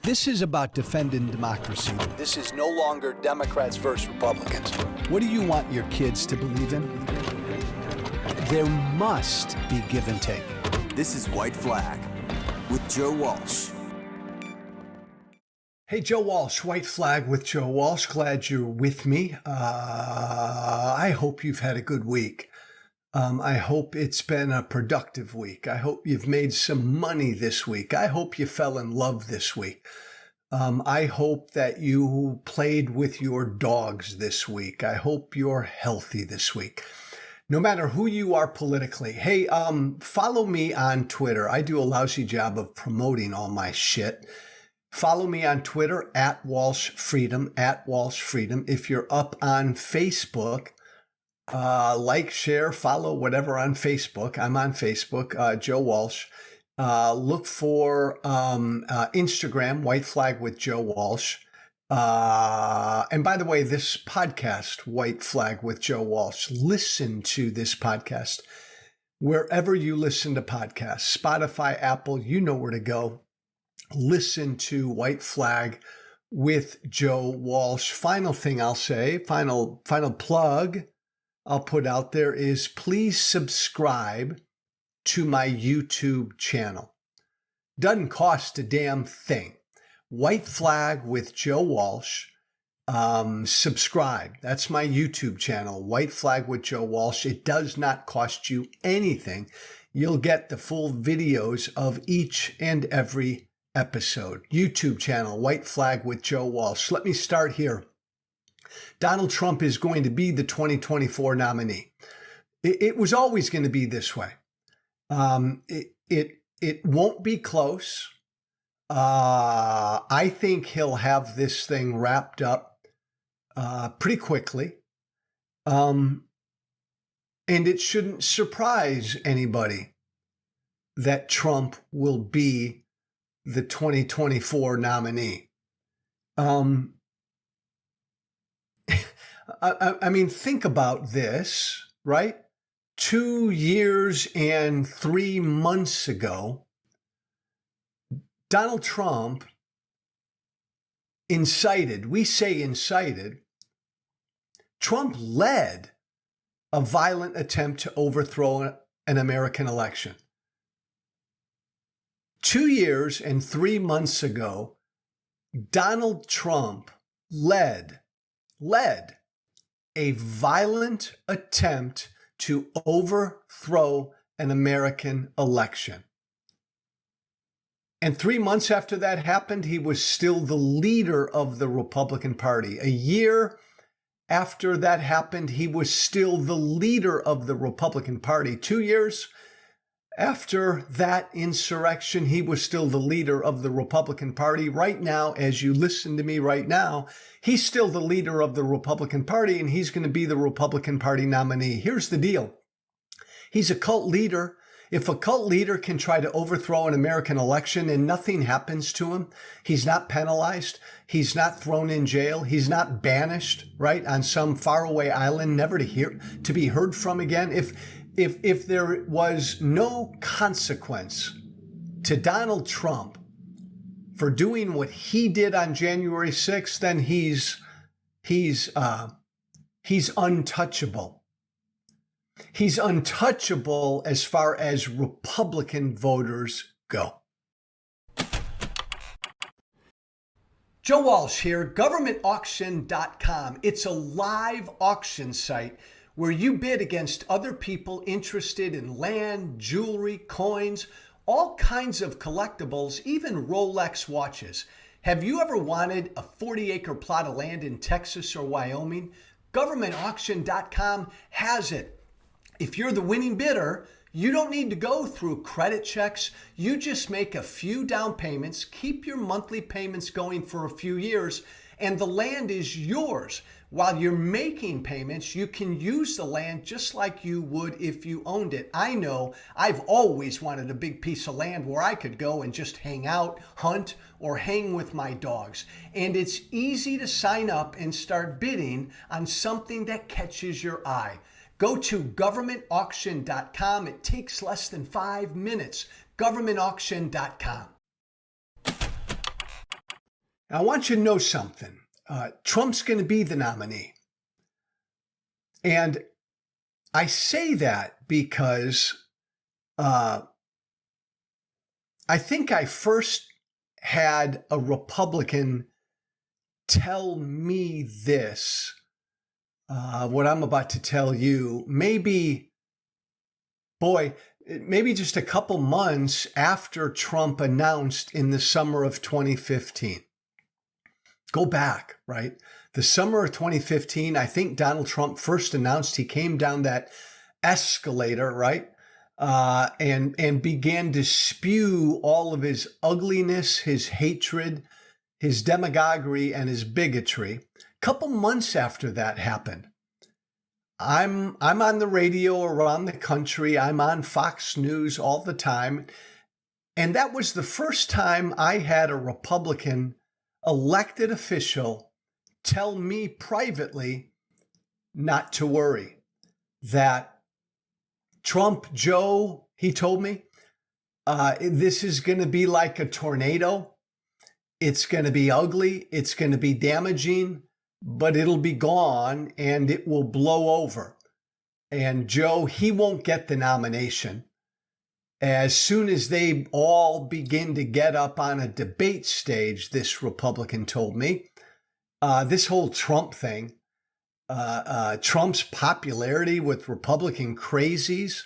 This is about defending democracy. This is no longer Democrats versus Republicans. What do you want your kids to believe in? There must be give and take. This is White Flag with Joe Walsh. Hey, Joe Walsh, White Flag with Joe Walsh. Glad you're with me. I hope you've had a good week. I hope it's been a productive week. I hope you've made some money this week. I hope you fell in love this week. I hope that you played with your dogs this week. I hope you're healthy this week. No matter who you are politically. Hey, follow me on Twitter. I do a lousy job of promoting all my shit. Follow me on Twitter at Walsh Freedom, at Walsh Freedom. If you're up on Facebook, like, share, follow, whatever on Facebook. I'm on Facebook, Joe Walsh. Look for Instagram, White Flag with Joe Walsh. And by the way, this podcast, White Flag with Joe Walsh, listen to this podcast wherever you listen to podcasts, Spotify, Apple, you know where to go. Listen to White Flag with Joe Walsh. Final thing I'll say, final plug I'll put out there is please subscribe to my YouTube channel. Doesn't cost a damn thing. White Flag with Joe Walsh. Subscribe. That's my YouTube channel, White Flag with Joe Walsh. It does not cost you anything. You'll get the full videos of each and every episode. YouTube channel, White Flag with Joe Walsh. Let me start here. Donald Trump is going to be the 2024 nominee. It was always going to be this way. It won't be close. I think he'll have this thing wrapped up pretty quickly. And it shouldn't surprise anybody that Trump will be the 2024 nominee. I mean, think about this, right? 2 years and 3 months ago, Donald Trump incited, we say incited, Trump led a violent attempt to overthrow an American election. 2 years and 3 months ago, Donald Trump led a violent attempt to overthrow an American election. And 3 months after that happened, he was still the leader of the Republican Party. A year after that happened, he was still the leader of the Republican Party. 2 years after that insurrection, he was still the leader of the Republican Party. Right now, as you listen to me right now, he's still the leader of the Republican Party, and he's going to be the Republican Party nominee. Here's the deal. He's a cult leader. If a cult leader can try to overthrow an American election and nothing happens to him, he's not penalized, he's not thrown in jail, he's not banished, right, on some faraway island, never to be heard from again. If there was no consequence to Donald Trump for doing what he did on January 6th, then he's untouchable. He's untouchable as far as Republican voters go. Joe Walsh here, GovernmentAuctioncom. It's a live auction site where you bid against other people interested in land, jewelry, coins, all kinds of collectibles, even Rolex watches. Have you ever wanted a 40-acre plot of land in Texas or Wyoming? GovernmentAuction.com has it. If you're the winning bidder, you don't need to go through credit checks. You just make a few down payments, keep your monthly payments going for a few years, and the land is yours. While you're making payments, you can use the land just like you would if you owned it. I know I've always wanted a big piece of land where I could go and just hang out, hunt, or hang with my dogs. And it's easy to sign up and start bidding on something that catches your eye. Go to governmentauction.com. It takes less than 5 minutes. Governmentauction.com. I want you to know something. Trump's going to be the nominee. And I say that because I think I first had a Republican tell me this, what I'm about to tell you, maybe just a couple months after Trump announced in the summer of 2015. Go back, right? The summer of 2015, I think Donald Trump first announced he came down that escalator, right? And began to spew all of his ugliness, his hatred, his demagoguery, and his bigotry. A couple months after that happened, I'm on the radio around the country. I'm on Fox News all the time. And that was the first time I had a Republican elected official tell me privately not to worry. That Trump, Joe, he told me, this is going to be like a tornado. It's going to be ugly. It's going to be damaging, but it'll be gone and it will blow over. And Joe, he won't get the nomination. As soon as they all begin to get up on a debate stage, this Republican told me, this whole Trump thing, Trump's popularity with Republican crazies,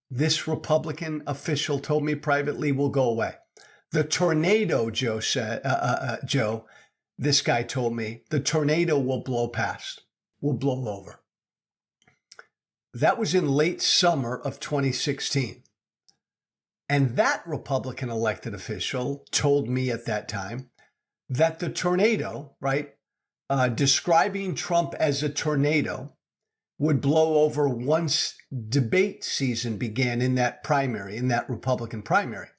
this Republican official told me privately, will go away. The tornado, Joe said, this guy told me, the tornado will blow past, will blow over. That was in late summer of 2016. And that Republican elected official told me at that time that the tornado, right, describing Trump as a tornado, would blow over once debate season began in that primary, in that Republican primary.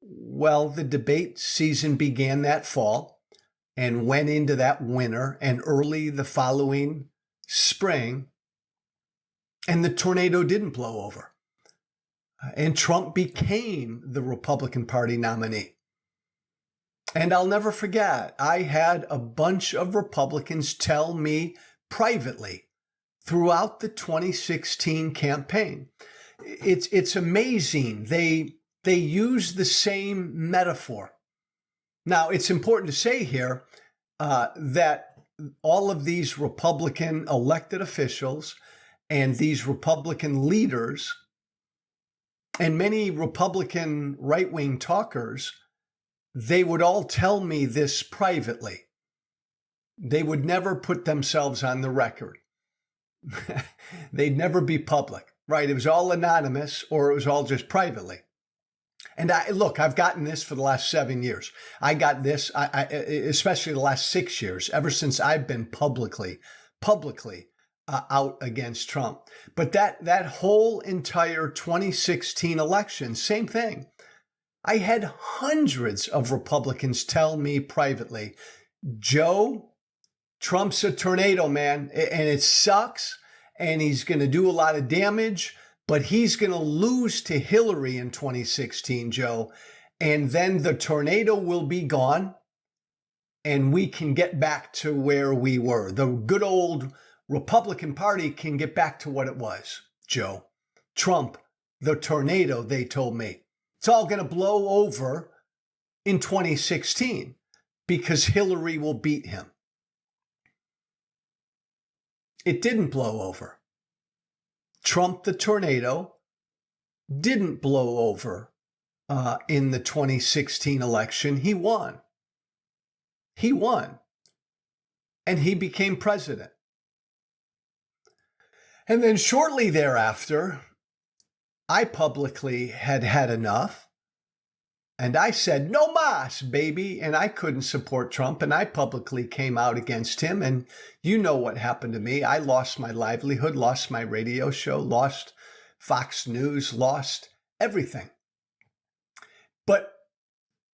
Well, the debate season began that fall and went into that winter and early the following spring, and the tornado didn't blow over. And Trump became the Republican Party nominee. And I'll never forget, I had a bunch of Republicans tell me privately throughout the 2016 campaign. It's amazing. They use the same metaphor. Now, it's important to say here that all of these Republican elected officials and these Republican leaders and many Republican right-wing talkers, they would all tell me this privately. They would never put themselves on the record. They'd never be public, right? It was all anonymous or it was all just privately. And I've gotten this for the last 7 years. I got this, especially the last 6 years, ever since I've been publicly out against Trump. But that whole entire 2016 election, same thing. I had hundreds of Republicans tell me privately, Joe, Trump's a tornado, man, and it sucks, and he's going to do a lot of damage, but he's going to lose to Hillary in 2016, Joe, and then the tornado will be gone, and we can get back to where we were. The good old Republican Party can get back to what it was, Joe. Trump, the tornado, they told me. It's all going to blow over in 2016 because Hillary will beat him. It didn't blow over. Trump, the tornado, didn't blow over in the 2016 election. He won. He won. And he became president. And then shortly thereafter, I publicly had had enough. And I said, no mas, baby. And I couldn't support Trump. And I publicly came out against him. And you know what happened to me. I lost my livelihood, lost my radio show, lost Fox News, lost everything. But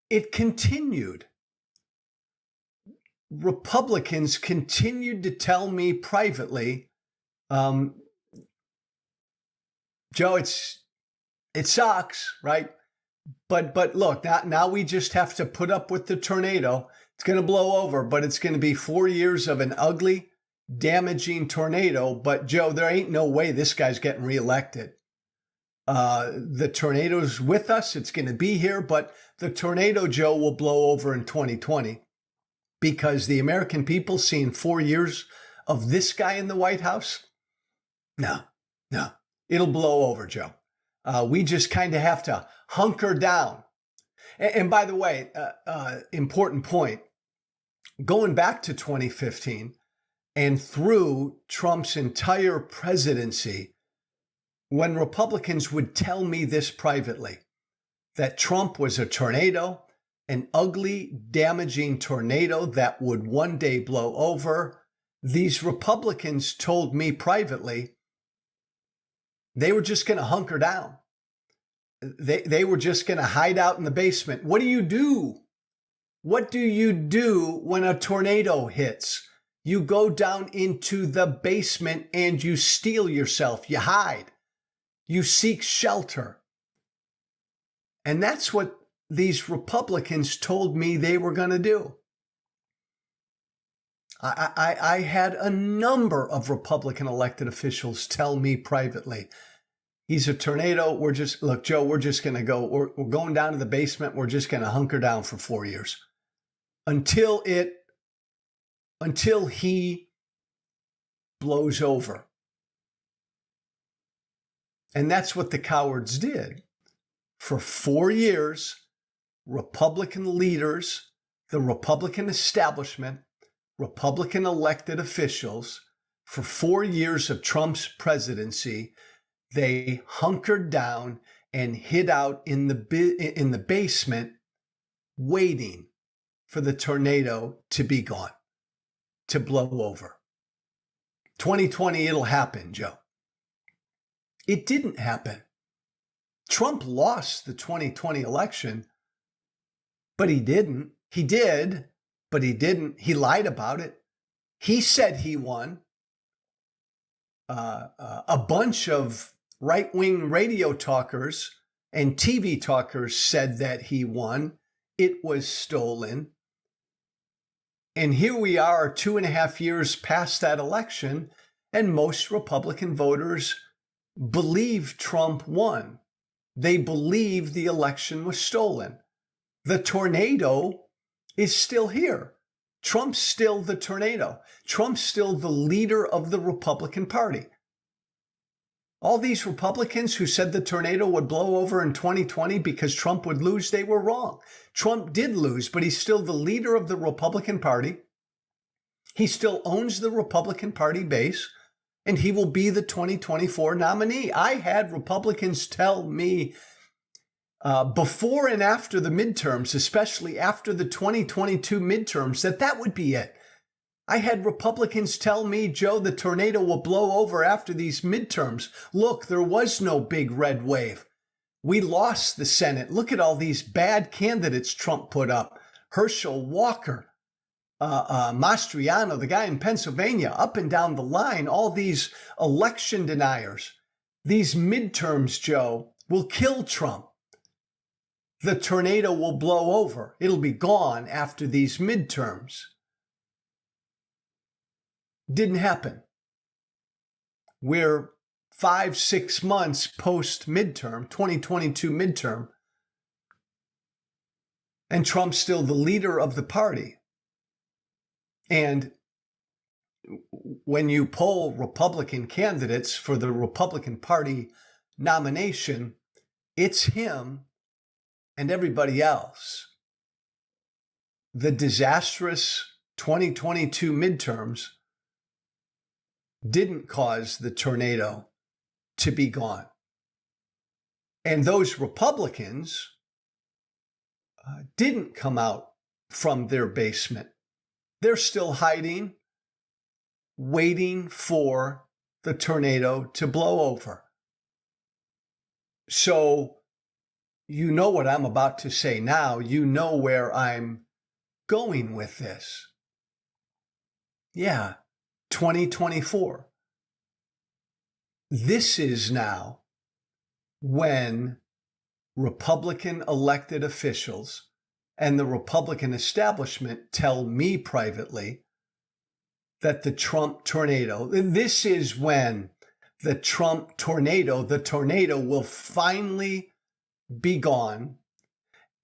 it continued. Republicans continued to tell me privately, Joe, it sucks, right? But look, now we just have to put up with the tornado It's going to blow over, but it's going to be 4 years of an ugly, damaging tornado. But Joe, there ain't no way this guy's getting reelected. The tornado's with us. It's going to be here, but the tornado, Joe, will blow over in 2020 because the American people seeing 4 years of this guy in the White House. No, it'll blow over, Joe. We just kind of have to hunker down. And by the way, important point, going back to 2015 and through Trump's entire presidency, when Republicans would tell me this privately, that Trump was a tornado, an ugly, damaging tornado that would one day blow over, these Republicans told me privately they were just going to hunker down. They were just going to hide out in the basement. What do you do? What do you do when a tornado hits? You go down into the basement and you steel yourself. You hide. You seek shelter. And that's what these Republicans told me they were going to do. I had a number of Republican elected officials tell me privately, he's a tornado. Look, Joe, we're just going to go, we're going down to the basement. We're just going to hunker down for 4 years until he blows over. And that's what the cowards did. For 4 years, Republican leaders, the Republican establishment, Republican elected officials, for 4 years of Trump's presidency, they hunkered down and hid out in the basement, waiting for the tornado to be gone, to blow over. 2020, it'll happen, Joe. It didn't happen. Trump lost the 2020 election, but he didn't. He did, but he didn't. He lied about it. He said he won. A bunch of right-wing radio talkers and TV talkers said that he won. It was stolen. And here we are 2.5 years past that election, and most Republican voters believe Trump won. They believe the election was stolen. The tornado is still here. Trump's still the tornado. Trump's still the leader of the Republican Party. All these Republicans who said the tornado would blow over in 2020 because Trump would lose, they were wrong. Trump did lose, but he's still the leader of the Republican Party. He still owns the Republican Party base, and he will be the 2024 nominee. I had Republicans tell me before and after the midterms, especially after the 2022 midterms, that would be it. I had Republicans tell me, Joe, the tornado will blow over after these midterms. Look, there was no big red wave. We lost the Senate. Look at all these bad candidates Trump put up. Herschel Walker, Mastriano, the guy in Pennsylvania, up and down the line, all these election deniers. These midterms, Joe, will kill Trump. The tornado will blow over. It'll be gone after these midterms. Didn't happen. We're 5-6 months post midterm, 2022 midterm, and Trump's still the leader of the party. And when you poll Republican candidates for the Republican Party nomination, it's him and everybody else. The disastrous 2022 midterms didn't cause the tornado to be gone. And those Republicans didn't come out from their basement. They're still hiding, waiting for the tornado to blow over. So you know what I'm about to say now. You know where I'm going with this. Yeah, 2024. This is now when Republican elected officials and the Republican establishment tell me privately that the Trump tornado, this is when the Trump tornado, the tornado will finally be gone,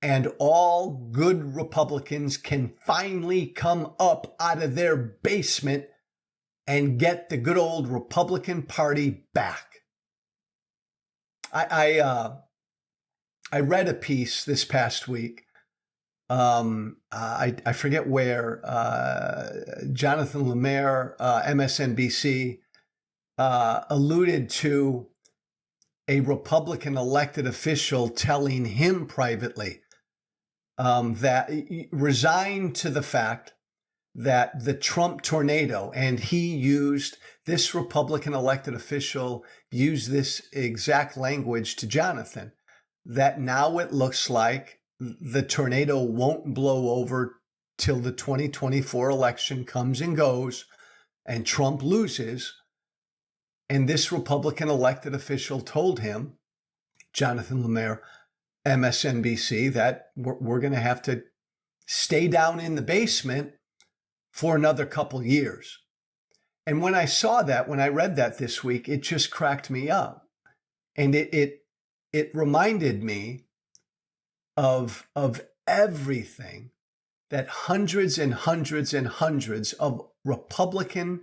and all good Republicans can finally come up out of their basement and get the good old Republican Party back. I read a piece this past week. I forget where, Jonathan Lemire, MSNBC, alluded to a Republican elected official telling him privately that resigned to the fact that the Trump tornado, and this Republican elected official used this exact language to Jonathan, that now it looks like the tornado won't blow over till the 2024 election comes and goes and Trump loses. And this Republican elected official told him, Jonathan Lemire, MSNBC, that we're going to have to stay down in the basement for another couple years. And when I saw that, when I read that this week, it just cracked me up. And it reminded me of everything that hundreds and hundreds and hundreds of Republican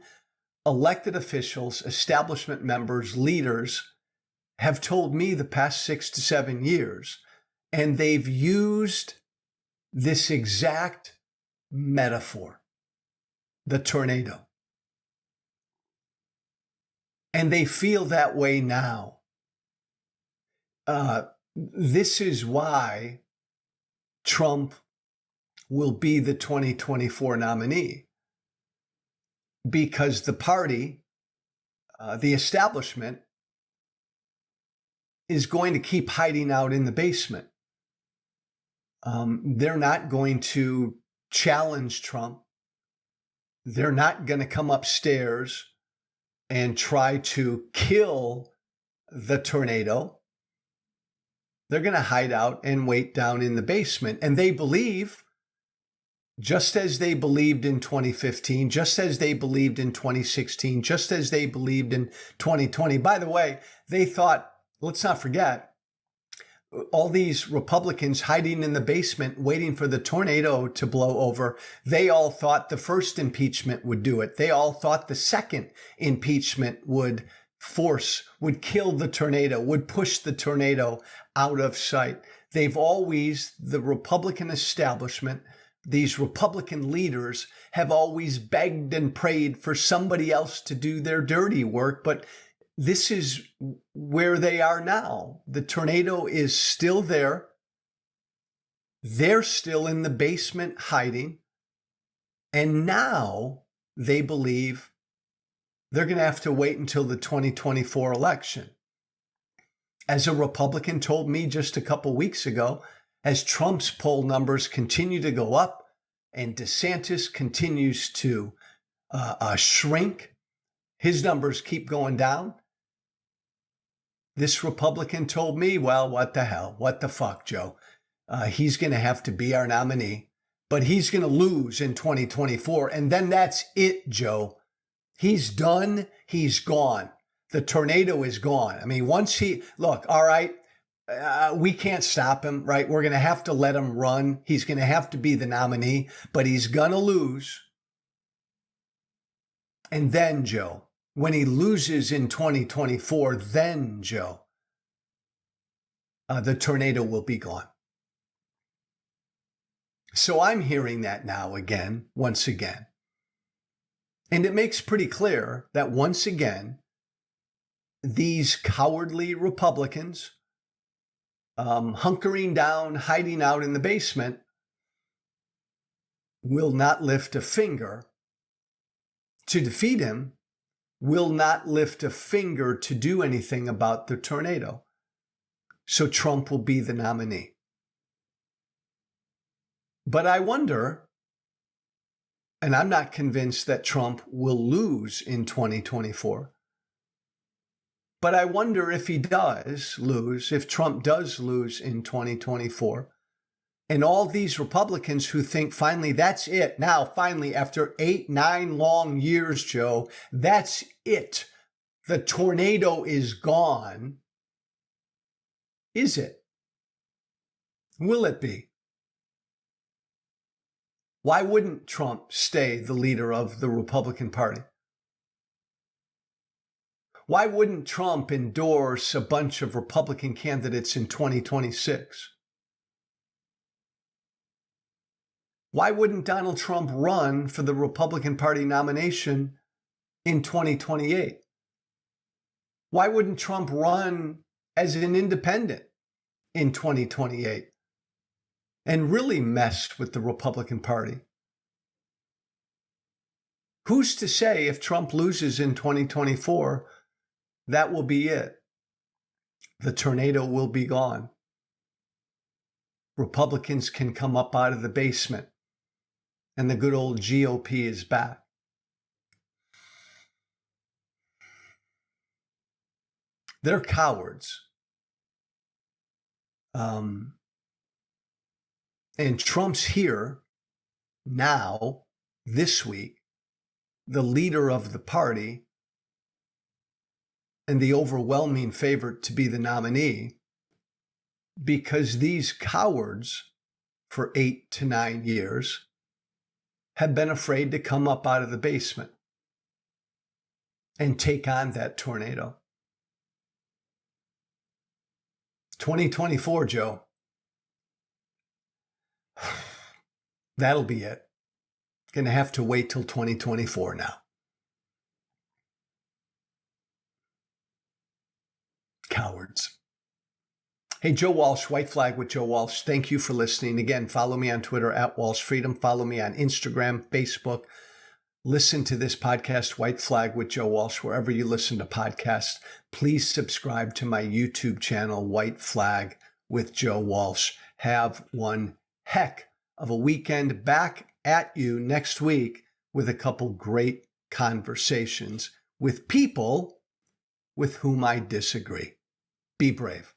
elected officials, establishment members, leaders have told me the past 6 to 7 years. And they've used this exact metaphor, the tornado. And they feel that way now. This is why Trump will be the 2024 nominee, because the party, the establishment, is going to keep hiding out in the basement. They're not going to challenge Trump. They're not going to come upstairs and try to kill the tornado. They're going to hide out and wait down in the basement. And they believe, just as they believed in 2015, just as they believed in 2016, just as they believed in 2020. By the way, they thought, let's not forget, all these Republicans hiding in the basement waiting for the tornado to blow over, they all thought the first impeachment would do it. They all thought the second impeachment would kill the tornado, would push the tornado out of sight. They've always, the Republican establishment, these Republican leaders have always begged and prayed for somebody else to do their dirty work, but this is where they are now. The tornado is still there. They're still in the basement hiding. And now they believe they're going to have to wait until the 2024 election. As a Republican told me just a couple weeks ago, as Trump's poll numbers continue to go up and DeSantis continues to shrink, his numbers keep going down. This Republican told me, well, what the hell? What the fuck, Joe? He's going to have to be our nominee, but he's going to lose in 2024. And then that's it, Joe. He's done. He's gone. The tornado is gone. I mean, once look, all right, we can't stop him, right? We're going to have to let him run. He's going to have to be the nominee, but he's going to lose. And then, Joe, when he loses in 2024, then, Joe, the tornado will be gone. So I'm hearing that now again, once again. And it makes pretty clear that once again, these cowardly Republicans, hunkering down, hiding out in the basement, will not lift a finger to defeat him, will not lift a finger to do anything about the tornado. So Trump will be the nominee. But I wonder, and I'm not convinced that Trump will lose in 2024, but I wonder if he does lose, if Trump does lose in 2024, And all these Republicans who think finally that's it. Now, finally, after 8, 9 long years, Joe, that's it. The tornado is gone. Is it? Will it be? Why wouldn't Trump stay the leader of the Republican Party? Why wouldn't Trump endorse a bunch of Republican candidates in 2026? Why wouldn't Donald Trump run for the Republican Party nomination in 2028? Why wouldn't Trump run as an independent in 2028 and really mess with the Republican Party? Who's to say if Trump loses in 2024, that will be it? The tornado will be gone. Republicans can come up out of the basement, and the good old GOP is back. They're cowards. And Trump's here now, this week, the leader of the party and the overwhelming favorite to be the nominee, because these cowards for 8 to 9 years have been afraid to come up out of the basement and take on that tornado. 2024, Joe. That'll be it. Gonna have to wait till 2024 now. Cowards. Hey, Joe Walsh, White Flag with Joe Walsh. Thank you for listening. Again, follow me on Twitter at WalshFreedom. Follow me on Instagram, Facebook. Listen to this podcast, White Flag with Joe Walsh, wherever you listen to podcasts. Please subscribe to my YouTube channel, White Flag with Joe Walsh. Have one heck of a weekend. Back at you next week with a couple great conversations with people with whom I disagree. Be brave.